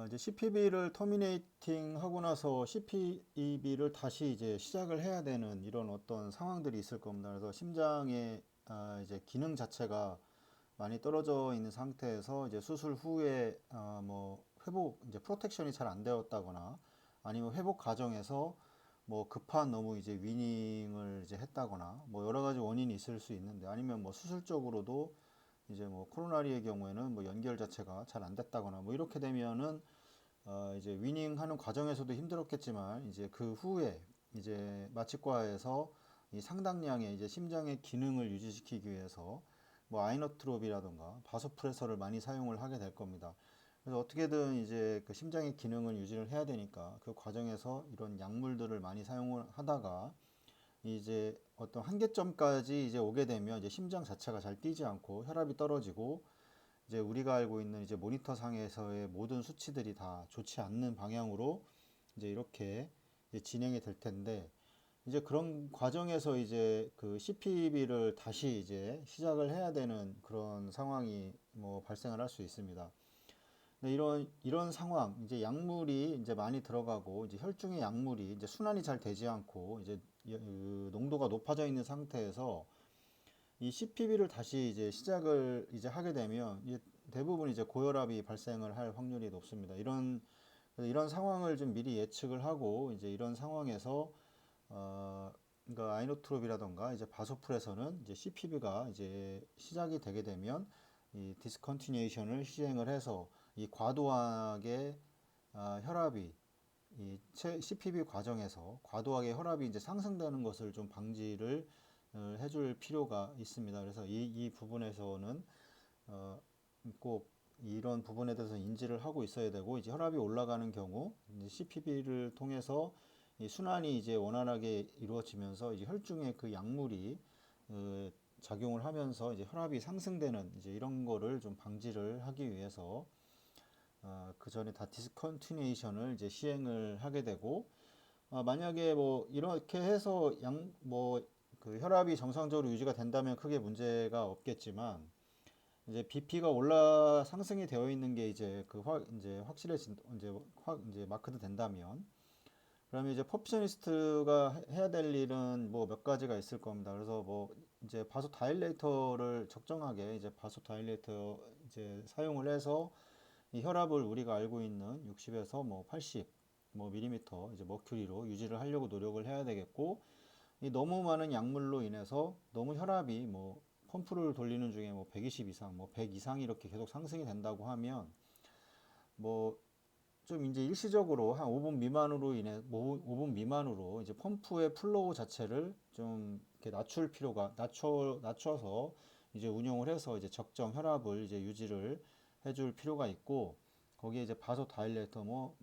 이제 CPB를 터미네이팅 하고 나서 CPB를 다시 이제 시작을 해야 되는 이런 어떤 상황들이 있을 겁니다. 그래서 심장의 이제 기능 자체가 많이 떨어져 있는 상태에서 이제 수술 후에 뭐 회복 이제 프로텍션이 잘 안 되었다거나 아니면 회복 과정에서 뭐 급한 너무 이제 위닝을 이제 했다거나 뭐 여러 가지 원인이 있을 수 있는데, 아니면 뭐 수술적으로도 이제 뭐 코로나리의 경우에는 뭐 연결 자체가 잘 안 됐다거나 뭐 이렇게 되면은 이제 위닝하는 과정에서도 힘들었겠지만 이제 그 후에 이제 마취과에서 이 상당량의 이제 심장의 기능을 유지시키기 위해서 뭐 아이노트롭이라던가 바소프레서를 많이 사용을 하게 될 겁니다. 그래서 어떻게든 이제 그 심장의 기능을 유지를 해야 되니까 그 과정에서 이런 약물들을 많이 사용을 하다가 이제 어떤 한계점까지 이제 오게 되면 이제 심장 자체가 잘 뛰지 않고 혈압이 떨어지고 이제 우리가 알고 있는 이제 모니터 상에서의 모든 수치들이 다 좋지 않는 방향으로 이제 이렇게 이제 진행이 될 텐데, 이제 그런 과정에서 이제 그 CPB를 다시 이제 시작을 해야 되는 그런 상황이 뭐 발생을 할 수 있습니다. 근데 이런 상황, 이제 약물이 이제 많이 들어가고 이제 혈중의 약물이 이제 순환이 잘 되지 않고 이제 그 농도가 높아져 있는 상태에서 이 CPB를 다시 이제 시작을 이제 하게 되면 이제 대부분 이제 고혈압이 발생을 할 확률이 높습니다. 이런 상황을 좀 미리 예측을 하고 이제 이런 상황에서 그러니까 아이노트롭이라던가 이제 바소풀에서는 이제 CPB가 이제 시작이 되게 되면 이 디스컨티뉴에이션을 시행을 해서 이 과도하게 혈압이 이 CPB 과정에서 과도하게 혈압이 이제 상승되는 것을 좀 방지를 해줄 필요가 있습니다. 그래서 이 부분에서는 어, 꼭 이런 부분에 대해서 인지를 하고 있어야 되고, 이제 혈압이 올라가는 경우 이제 CPB를 통해서 이 순환이 이제 원활하게 이루어지면서 이제 혈중에 그 약물이 작용을 하면서 이제 혈압이 상승되는 이제 이런 거를 좀 방지를 하기 위해서 그 전에 다 디스컨티뉴에이션을 이제 시행을 하게 되고, 만약에 뭐 이렇게 해서 뭐 그 혈압이 정상적으로 유지가 된다면 크게 문제가 없겠지만, 이제 BP가 상승이 되어 있는 게 이제 이제 확실해진 이제 마크도 된다면, 그러면 이제 퍼피셔니스트가 해야 될 일은 뭐 몇 가지가 있을 겁니다. 그래서 뭐 이제 바소 다일레이터를 적정하게 이제 바소 다일레이터 이제 사용을 해서 이 혈압을 우리가 알고 있는 60에서 뭐 80 뭐 밀리미터 이제 머큐리로 유지를 하려고 노력을 해야 되겠고, 이 너무 많은 약물로 인해서 너무 혈압이 뭐 펌프를 돌리는 중에 뭐 120 이상, 뭐 100 이상 이렇게 계속 상승이 된다고 하면 뭐 좀 이제 일시적으로 한 5분 미만으로 뭐 5분 미만으로 이제 펌프의 플로우 자체를 좀 이렇게 낮춰서 이제 운용을 해서 이제 적정 혈압을 이제 유지를 해줄 필요가 있고, 거기에 이제 바소 다일레이터 뭐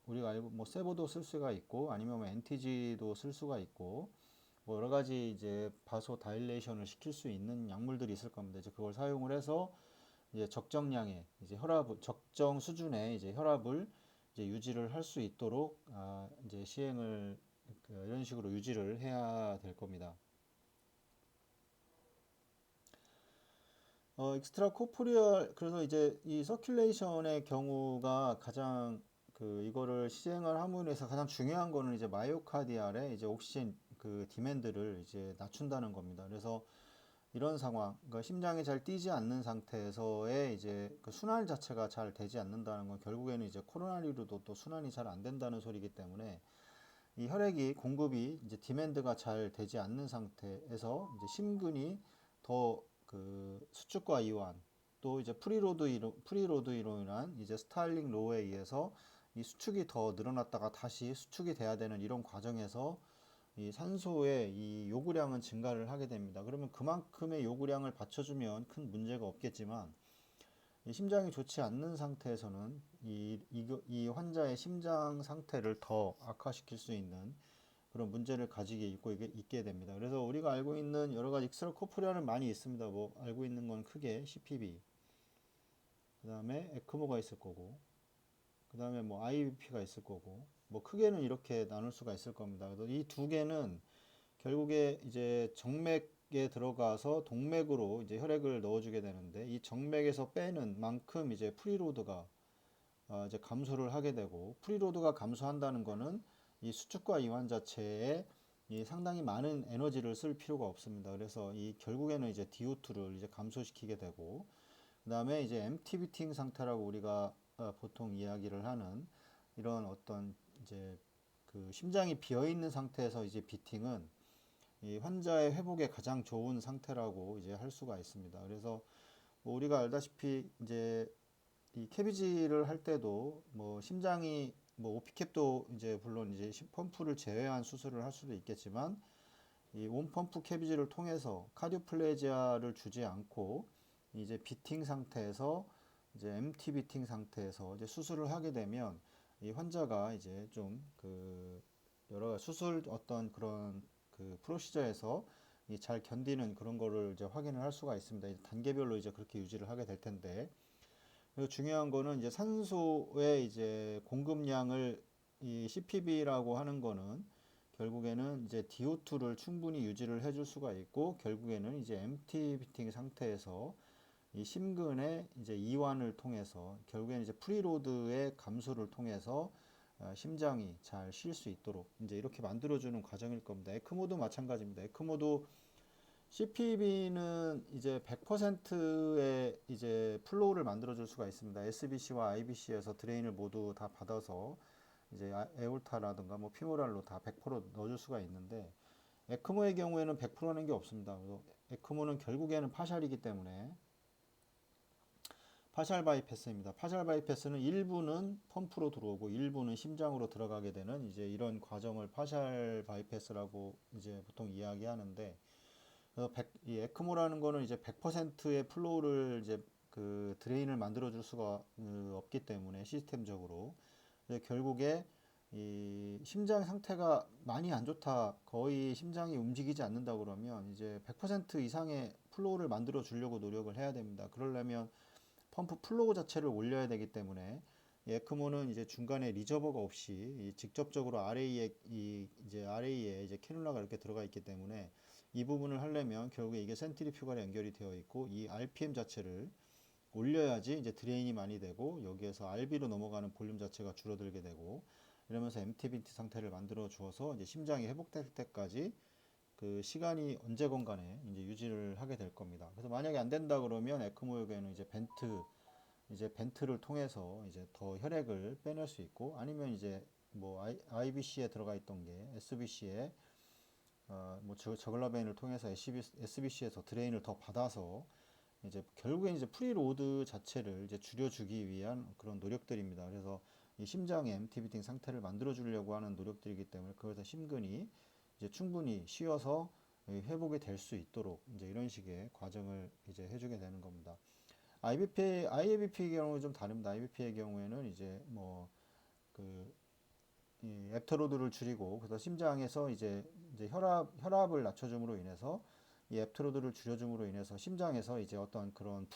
우리가 알고 뭐 세보도 쓸 수가 있고 아니면 뭐 NTG도 쓸 수가 있고 뭐 여러 가지 이제 바소 다일레이션을 시킬 수 있는 약물들이 있을 겁니다. 이제 그걸 사용을 해서 이제 적정량의 이제 적정 수준의 이제 혈압을 이제 유지를 할 수 있도록 이제 시행을 이런 식으로 유지를 해야 될 겁니다. 익스트라 코프리얼, 그래서 이제 이 서큘레이션의 경우가 가장 이거를 시행을 함으로 해서 가장 중요한 거는 이제 마이오카디알의 이제 옥시젠 그 디맨드를 이제 낮춘다는 겁니다. 그래서 이런 상황, 그러니까 심장이 잘 뛰지 않는 상태에서의 이제 그 순환 자체가 잘 되지 않는다는 건 결국에는 이제 코로나리로도 또 순환이 잘 안 된다는 소리이기 때문에 이 혈액이 공급이 이제 디맨드가 잘 되지 않는 상태에서 이제 심근이 더 그 수축과 이완, 또 이제 프리로드로 인한 이제 스타일링 로에 의해서 이 수축이 더 늘어났다가 다시 수축이 돼야 되는 이런 과정에서 이 산소의 이 요구량은 증가를 하게 됩니다. 그러면 그만큼의 요구량을 받쳐주면 큰 문제가 없겠지만, 이 심장이 좋지 않는 상태에서는 이 환자의 심장 상태를 더 악화시킬 수 있는 그런 문제를 가지게 있게 됩니다. 그래서 우리가 알고 있는 여러 가지 익스트라코프리아는 많이 있습니다. 뭐 알고 있는 건 크게 CPB, 그 다음에 에크모가 있을 거고, 그 다음에 뭐 IVP가 있을 거고, 뭐 크게는 이렇게 나눌 수가 있을 겁니다. 그래서 이 두 개는 결국에 이제 정맥에 들어가서 동맥으로 이제 혈액을 넣어주게 되는데, 이 정맥에서 빼는 만큼 이제 프리로드가 이제 감소를 하게 되고, 프리로드가 감소한다는 거는 이 수축과 이완 자체에 이 상당히 많은 에너지를 쓸 필요가 없습니다. 그래서 이 결국에는 이제 DO2를 이제 감소시키게 되고, 그다음에 이제 empty beating 상태라고 우리가 보통 이야기를 하는 이런 어떤 이제 그 심장이 비어 있는 상태에서 이제 비팅은 이 환자의 회복에 가장 좋은 상태라고 이제 할 수가 있습니다. 그래서 뭐 우리가 알다시피 이제 이 캐비지를 할 때도 뭐 심장이 뭐 오피캡도 이제 물론 이제 펌프를 제외한 수술을 할 수도 있겠지만 이 온펌프 캐비지를 통해서 카디오플레지아를 주지 않고 이제 비팅 상태에서 이제 MT 비팅 상태에서 이제 수술을 하게 되면 이 환자가 이제 좀 그 여러 수술 어떤 그런 그 프로시저에서 이 잘 견디는 그런 거를 이제 확인을 할 수가 있습니다. 이제 단계별로 이제 그렇게 유지를 하게 될 텐데, 그리고 중요한 거는 이제 산소의 이제 공급량을 이 CPB라고 하는 거는 결국에는 이제 DO2를 충분히 유지를 해줄 수가 있고, 결국에는 이제 empty beating 상태에서 이 심근의 이제 이완을 통해서 결국에는 이제 프리로드의 감소를 통해서 심장이 잘 쉴 수 있도록 이제 이렇게 만들어주는 과정일 겁니다. 에크모도 마찬가지입니다. 에크모도 CPB는 이제 100%의 이제 플로우를 만들어줄 수가 있습니다. SBC와 IBC에서 드레인을 모두 다 받아서 이제 에올타라든가 뭐 피모랄로 다 100% 넣어줄 수가 있는데, 에크모의 경우에는 100%라는 게 없습니다. 그래서 에크모는 결국에는 파샬이기 때문에 파샬 바이패스입니다. 파샬 바이패스는 일부는 펌프로 들어오고 일부는 심장으로 들어가게 되는 이제 이런 과정을 파샬 바이패스라고 이제 보통 이야기하는데, 그래서 이 에크모라는 거는 이제 100%의 플로우를 이제 그 드레인을 만들어 줄 수가 없기 때문에 시스템적으로 결국에 이 심장 상태가 많이 안 좋다, 거의 심장이 움직이지 않는다 그러면 이제 100% 이상의 플로우를 만들어 주려고 노력을 해야 됩니다. 그러려면 펌프 플로우 자체를 올려야 되기 때문에 에크모는 이제 중간에 리저버가 없이 직접적으로 RA에 이제 캐뉼라가 이렇게 들어가 있기 때문에 이 부분을 하려면 결국에 이게 센트리퓨가랑 연결이 되어 있고 이 RPM 자체를 올려야지 이제 드레인이 많이 되고 여기에서 RB로 넘어가는 볼륨 자체가 줄어들게 되고, 이러면서 MTBT 상태를 만들어 주어서 이제 심장이 회복될 때까지 그 시간이 언제건 간에 이제 유지를 하게 될 겁니다. 그래서 만약에 안 된다 그러면 에크모에게는 이제 벤트를 통해서 이제 더 혈액을 빼낼 수 있고, 아니면 이제 뭐 IBC에 들어가 있던 게 SBC에 뭐 저글라벤을 통해서 SBC에서 드레인을 더 받아서 이제 결국엔 이제 프리로드 자체를 이제 줄여주기 위한 그런 노력들입니다. 그래서 이 심장의 MTB팅 상태를 만들어 주려고 하는 노력들이기 때문에 그것에서 심근이 이제 충분히 쉬어서 회복이 될 수 있도록 이제 이런 식의 과정을 이제 해주게 되는 겁니다. IABP의 경우는 좀 다릅니다. IBP의 경우에는 이제 뭐그 앱터로드를 줄이고, 그래서 심장에서 이제 혈압을 낮춰줌으로 인해서 이 앱터로드를 줄여줌으로 인해서 심장에서 이제 어떤 그런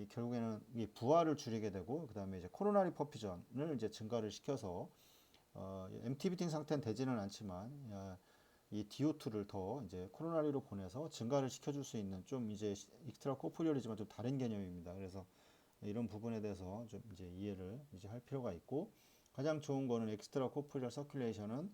결국에는 이 부하를 줄이게 되고, 그 다음에 이제 코로나리 퍼퓨전을 이제 증가를 시켜서 MTB팅 상태는 되지는 않지만 이 DO2를 더 이제 코로나리로 보내서 증가를 시켜줄 수 있는 좀 이제 익스트라 코프리얼이지만 좀 다른 개념입니다. 그래서 이런 부분에 대해서 좀 이제 이해를 이제 할 필요가 있고, 가장 좋은 거는 엑스트라 코프리얼 서큘레이션은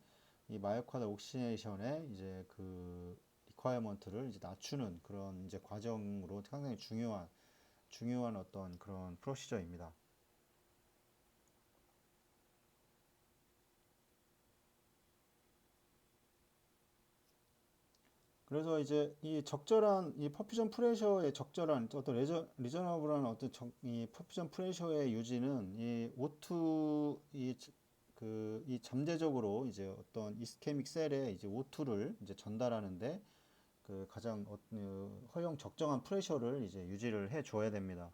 이 마이오카드 옥시네이션의 이제 그 리ኳ어먼트를 이제 낮추는 그런 이제 과정으로 상당히 중요한 어떤 그런 프로시저입니다. 그래서 이제 이 적절한 이 퍼퓨전 프레셔의 적절한 어떤 리저너블한 어떤 이 퍼퓨전 프레셔의 유지는 이 O2 이 잠재적으로 이제 어떤 이스케믹 셀에 이제 O2를 이제 전달하는데 그 가장 허용 적정한 프레셔를 이제 유지를 해 줘야 됩니다.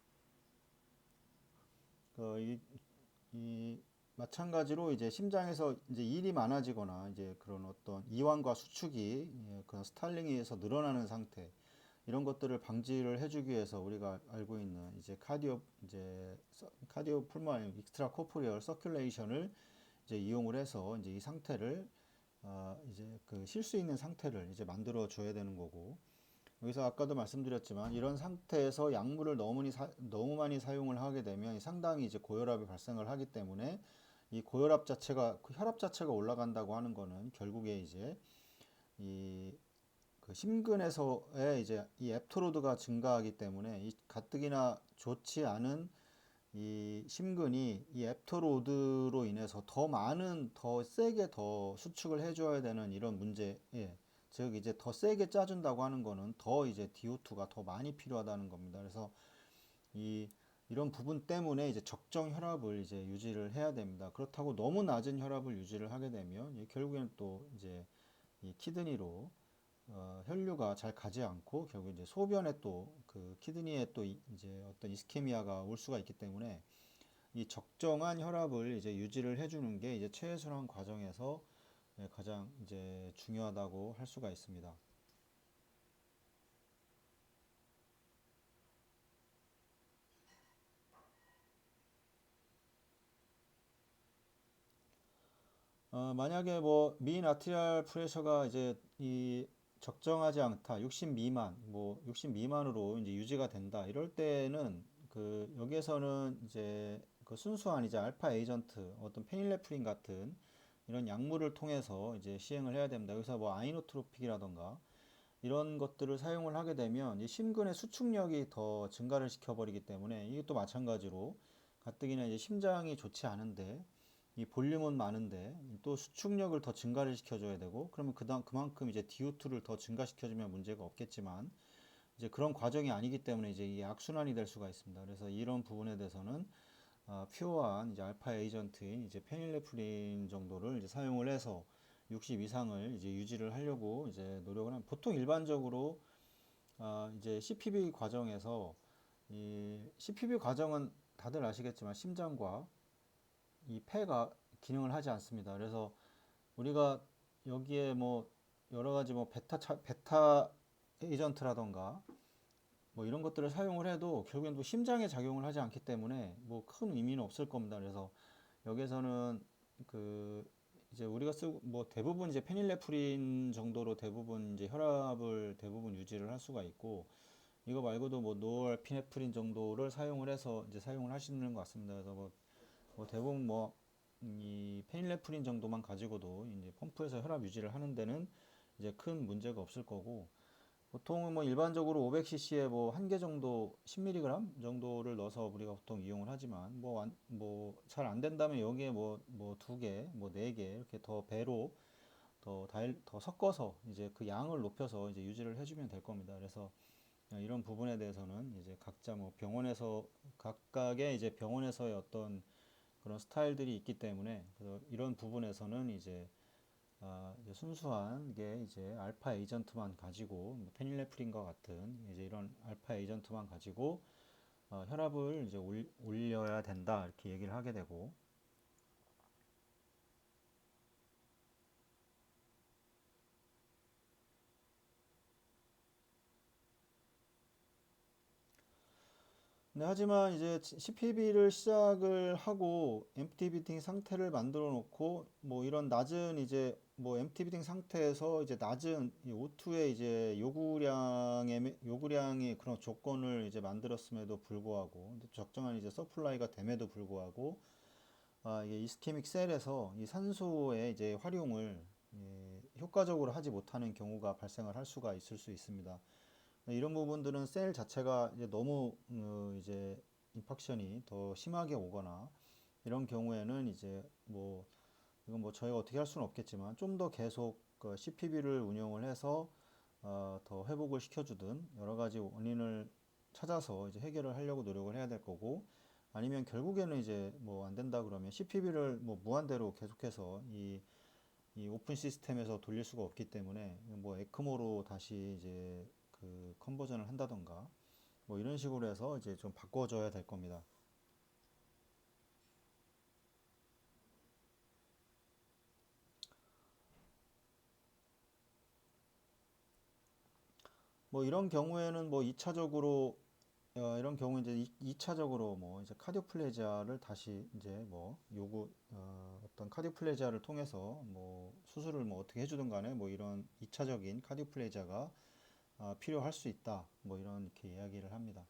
이 마찬가지로 이제 심장에서 이제 일이 많아지거나 이제 그런 어떤 이완과 수축이 그런 스탈링에 의해서 늘어나는 상태, 이런 것들을 방지를 해주기 위해서 우리가 알고 있는 이제 카디오 풀모널 익스트라 코프리얼 서큘레이션을 이제 이용을 해서 이제 이 상태를 이제 그 쉴 수 있는 상태를 이제 만들어 줘야 되는 거고, 여기서 아까도 말씀드렸지만 이런 상태에서 약물을 너무 많이 사용을 하게 되면 상당히 이제 고혈압이 발생을 하기 때문에 이 고혈압 자체가 그 혈압 자체가 올라간다고 하는 거는 결국에 이제 이 그 심근에서의 이제 이 앱토로드가 증가하기 때문에 이 가뜩이나 좋지 않은 이 심근이 이 앱토로드로 인해서 더 세게 더 수축을 해줘야 되는 이런 문제, 예. 즉 이제 더 세게 짜준다고 하는 거는 더 이제 DO2가 더 많이 필요하다는 겁니다. 그래서 이 이런 부분 때문에 이제 적정 혈압을 이제 유지를 해야 됩니다. 그렇다고 너무 낮은 혈압을 유지를 하게 되면 결국에는 또 이제 이 키드니로 혈류가 잘 가지 않고 결국 이제 소변에 또 그 키드니에 또 이제 어떤 이스케미아가 올 수가 있기 때문에 이 적정한 혈압을 이제 유지를 해주는 게 이제 체외순환 과정에서 가장 이제 중요하다고 할 수가 있습니다. 만약에 뭐 미인 아트리얼 프레셔가 이제 이 적정하지 않다, 60 미만, 뭐 60 미만으로 이제 유지가 된다. 이럴 때는 그 여기에서는 이제 그 순수한 이제 알파 에이전트, 어떤 페닐레프린 같은 이런 약물을 통해서 이제 시행을 해야 됩니다. 여기서 뭐 아이노트로픽이라던가 이런 것들을 사용을 하게 되면 이 심근의 수축력이 더 증가를 시켜버리기 때문에 이게 또 마찬가지로 가뜩이나 이제 심장이 좋지 않은데 이 볼륨은 많은데 또 수축력을 더 증가를 시켜줘야 되고 그러면 그만큼 이제 DO2를 더 증가시켜주면 문제가 없겠지만 이제 그런 과정이 아니기 때문에 이제 이게 악순환이 될 수가 있습니다. 그래서 이런 부분에 대해서는 퓨어한 이제 알파 에이전트인 이제 페닐레프린 정도를 이제 사용을 해서 60 이상을 이제 유지를 하려고 이제 노력을 하면 보통 일반적으로 이제 CPB 과정에서 이 CPB 과정은 다들 아시겠지만 심장과 이 폐가 기능을 하지 않습니다. 그래서 우리가 여기에 뭐 여러 가지 뭐 베타 에이전트라던가 뭐 이런 것들을 사용을 해도 결국엔 또 심장에 작용을 하지 않기 때문에 뭐 큰 의미는 없을 겁니다. 그래서 여기서는 그 이제 우리가 쓰고 뭐 대부분 이제 페닐레프린 정도로 대부분 이제 혈압을 대부분 유지를 할 수가 있고 이거 말고도 뭐 노얼피네프린 정도를 사용을 해서 이제 사용을 하시는 것 같습니다. 그래서 뭐 대부분 뭐 이 페닐레프린 정도만 가지고도 이제 펌프에서 혈압 유지를 하는 데는 이제 큰 문제가 없을 거고 보통은 뭐 일반적으로 500cc에 뭐 한 개 정도 10mg 정도를 넣어서 우리가 보통 이용을 하지만 뭐 잘 안 된다면 여기에 뭐 두 개, 뭐 네 개 이렇게 더 배로 더 섞어서 이제 그 양을 높여서 이제 유지를 해주면 될 겁니다. 그래서 이런 부분에 대해서는 이제 각자 뭐 병원에서 각각의 이제 병원에서의 어떤 그런 스타일들이 있기 때문에 그래서 이런 부분에서는 이제 순수한 게 이제 알파 에이전트만 가지고 뭐 페닐레프린과 같은 이제 이런 알파 에이전트만 가지고 혈압을 이제 올려야 된다 이렇게 얘기를 하게 되고 네, 하지만 이제 CPB를 시작을 하고 엠프티 비팅 상태를 만들어 놓고 뭐 이런 낮은 이제 뭐 엠프티 비팅 상태에서 이제 낮은 O2의 이제 요구량의 그런 조건을 이제 만들었음에도 불구하고 적정한 이제 서플라이가 됨에도 불구하고 이게 이스케믹 셀에서 이 산소의 이제 활용을 효과적으로 하지 못하는 경우가 발생을 할 수가 있을 수 있습니다. 이런 부분들은 셀 자체가 이제 너무 이제 임팍션이 더 심하게 오거나 이런 경우에는 이제 뭐 이건 뭐 저희가 어떻게 할 수는 없겠지만 좀 더 계속 그 CPB를 운영을 해서 더 회복을 시켜주든 여러 가지 원인을 찾아서 이제 해결을 하려고 노력을 해야 될 거고 아니면 결국에는 이제 뭐 안 된다 그러면 CPB를 뭐 무한대로 계속해서 이 오픈 시스템에서 돌릴 수가 없기 때문에 뭐 에크모로 다시 이제 그 컨버전을 한다던가 뭐 이런 식으로 해서 이제 좀 바꿔줘야 될 겁니다. 뭐 이런 경우에는 뭐 2차적으로 이런 경우 이제 2차적으로 뭐 이제 카디오플레지아를 다시 이제 뭐 어떤 카디오플레지아를 통해서 뭐 수술을 뭐 어떻게 해주든 간에 뭐 이런 2차적인 카디오플레지아가 필요할 수 있다. 뭐 이런 이렇게 이야기를 합니다.